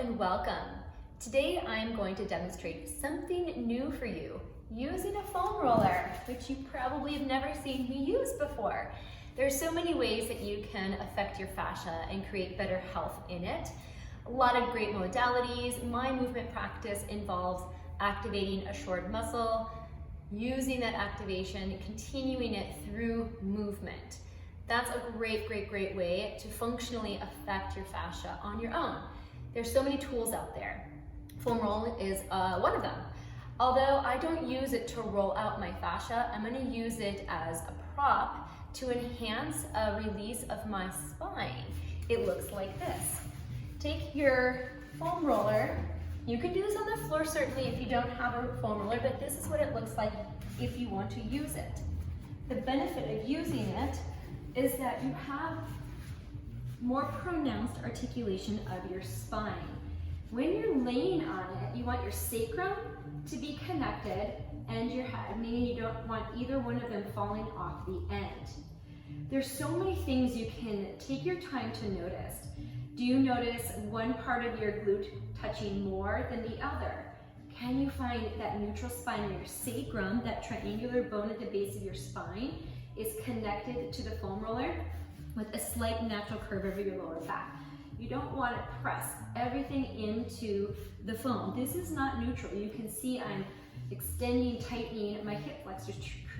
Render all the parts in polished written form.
and welcome. Today I'm going to demonstrate something new for you using a foam roller, which you probably have never seen me use before. There are so many ways that you can affect your fascia and create better health in it. A lot of great modalities. My movement practice involves activating a short muscle, using that activation, continuing it through movement. That's a great way to functionally affect your fascia on your own. There's so many tools out there. Foam roll is one of them. Although I don't use it to roll out my fascia, I'm going to use it as a prop to enhance a release of my spine. It looks like this. Take your foam roller. You can do this on the floor certainly if you don't have a foam roller, but this is what it looks like if you want to use it. The benefit of using it is that you have more pronounced articulation of your spine. When you're laying on it, you want your sacrum to be connected and your head, meaning you don't want either one of them falling off the end. There's so many things you can take your time to notice. Do you notice one part of your glute touching more than the other? Can you find that neutral spine where your sacrum, that triangular bone at the base of your spine, is connected to the foam roller with a slight natural curve over your lower back? You don't want to press everything into the foam. This is not neutral. You can see I'm extending, tightening my hip flexors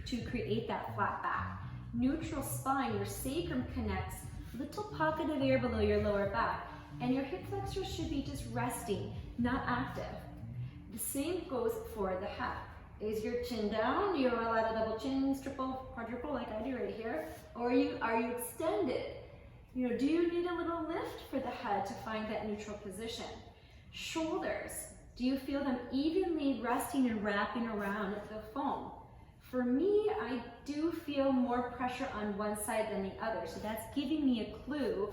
to create that flat back. Neutral spine, your sacrum connects, little pocket of air below your lower back, and your hip flexors should be just resting, not active. The same goes for the head. Is your chin down? Do you have a lot of double chins, triple, quadruple like I do right here? Or are you extended? Do you need a little lift for the head to find that neutral position? Shoulders, do you feel them evenly resting and wrapping around the foam? For me, I do feel more pressure on one side than the other, so that's giving me a clue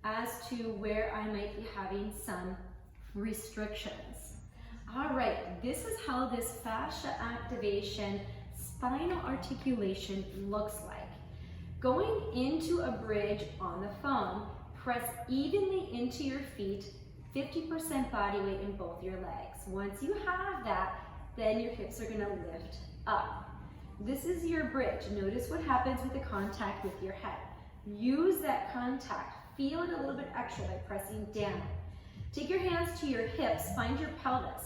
as to where I might be having some restrictions. All right, this is how this fascia activation, spinal articulation looks like. Going into a bridge on the foam, press evenly into your feet, 50% body weight in both your legs. Once you have that, then your hips are gonna lift up. This is your bridge. Notice what happens with the contact with your head. Use that contact. Feel it a little bit extra by pressing down. Take your hands to your hips, find your pelvis.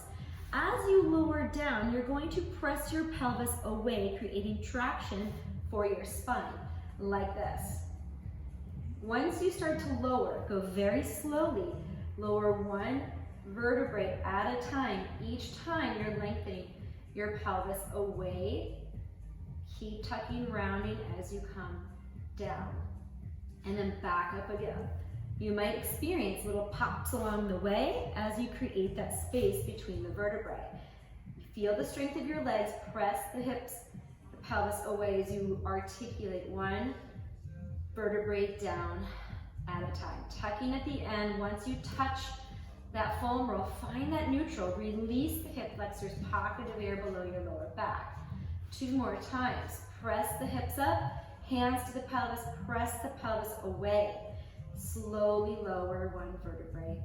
As you lower down, you're going to press your pelvis away, creating traction for your spine, like this. Once you start to lower, go very slowly. Lower one vertebrae at a time. Each time you're lengthening your pelvis away. Keep tucking, rounding as you come down. And then back up again. You might experience little pops along the way as you create that space between the vertebrae. Feel the strength of your legs, press the hips, the pelvis away as you articulate one vertebrae down at a time. Tucking at the end. Once you touch that foam roll, find that neutral. Release the hip flexors, pocket of air below your lower back. 2 more times. Press the hips up, hands to the pelvis, press the pelvis away. Slowly lower one vertebrae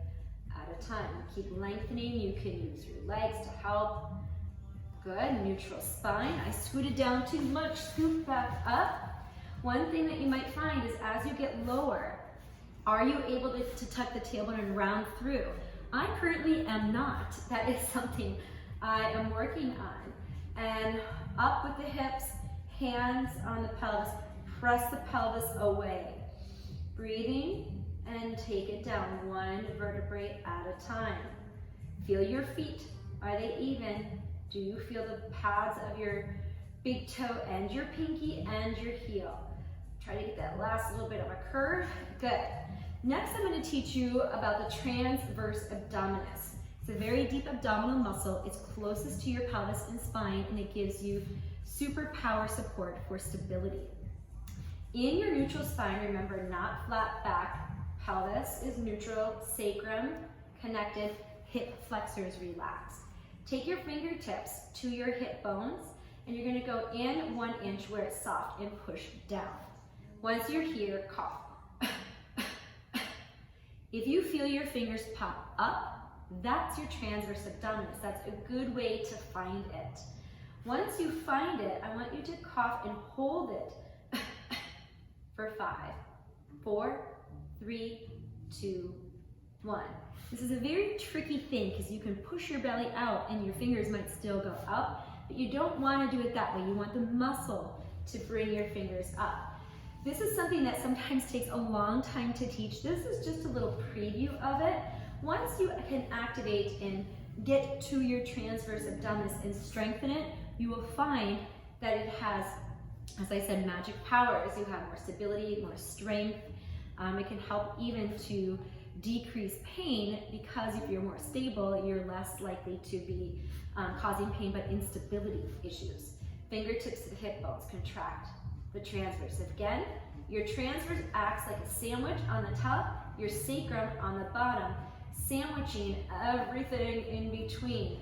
at a time. Keep lengthening. You can use your legs to help. Good. Neutral spine. I scooted down too much. Scoop back up. One thing that you might find is as you get lower, are you able to tuck the tailbone and round through? I currently am not. That is something I am working on. And up with the hips, hands on the pelvis. Press the pelvis away. Breathing and take it down, one vertebrae at a time. Feel your feet. Are they even? Do you feel the pads of your big toe and your pinky and your heel? Try to get that last little bit of a curve. Good. Next, I'm going to teach you about the transverse abdominis. It's a very deep abdominal muscle. It's closest to your pelvis and spine, and it gives you super power support for stability. In your neutral spine, remember, not flat back, pelvis is neutral, sacrum connected, hip flexors relaxed. Take your fingertips to your hip bones, and you're going to go in 1 inch where it's soft and push down. Once you're here, cough. If you feel your fingers pop up That's your transverse abdominis. That's a good way to find it. Once you find it, I want you to cough and hold it for 5, 4, 3, 2, 1. This is a very tricky thing because you can push your belly out and your fingers might still go up, but you don't want to do it that way. You want the muscle to bring your fingers up. This is something that sometimes takes a long time to teach. This is just a little preview of it. Once you can activate and get to your transverse abdominis and strengthen it, you will find that it has, as I said, magic powers. You have more stability, more strength. It can help even to decrease pain because if you're more stable, you're less likely to be causing pain but instability issues. Fingertips to the hip bones contract the transverse. Again, your transverse acts like a sandwich on the top, your sacrum on the bottom, sandwiching everything in between.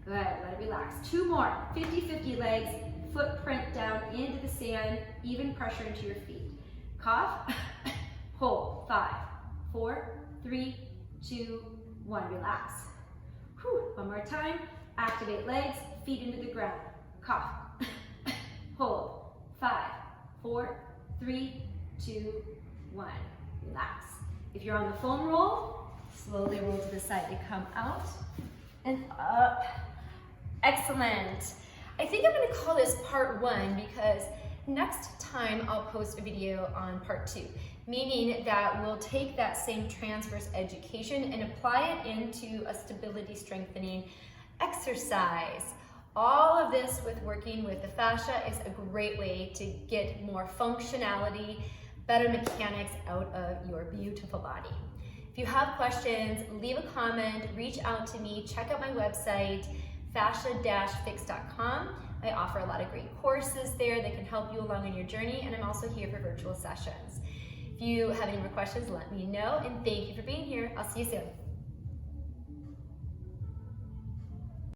Good, let it relax. 2 more, 50-50 legs, footprint down into the sand, even pressure into your feet. Cough, hold, 5, 4, 3, 2, 1, relax. Whew. One more time, activate legs, feet into the ground. Cough, hold, 5, 4, 3, 2, 1, relax. If you're on the foam roll, slowly roll to the side to come out and up. Excellent. I think I'm going to call this part 1 because next time I'll post a video on part 2, meaning that we'll take that same transverse education and apply it into a stability strengthening exercise. All of this with working with the fascia is a great way to get more functionality, better mechanics out of your beautiful body. If you have questions, leave a comment, reach out to me, check out my website, fascia-fix.com. I offer a lot of great courses there that can help you along in your journey, and I'm also here for virtual sessions. If you have any more questions, let me know, and thank you for being here. I'll see you soon.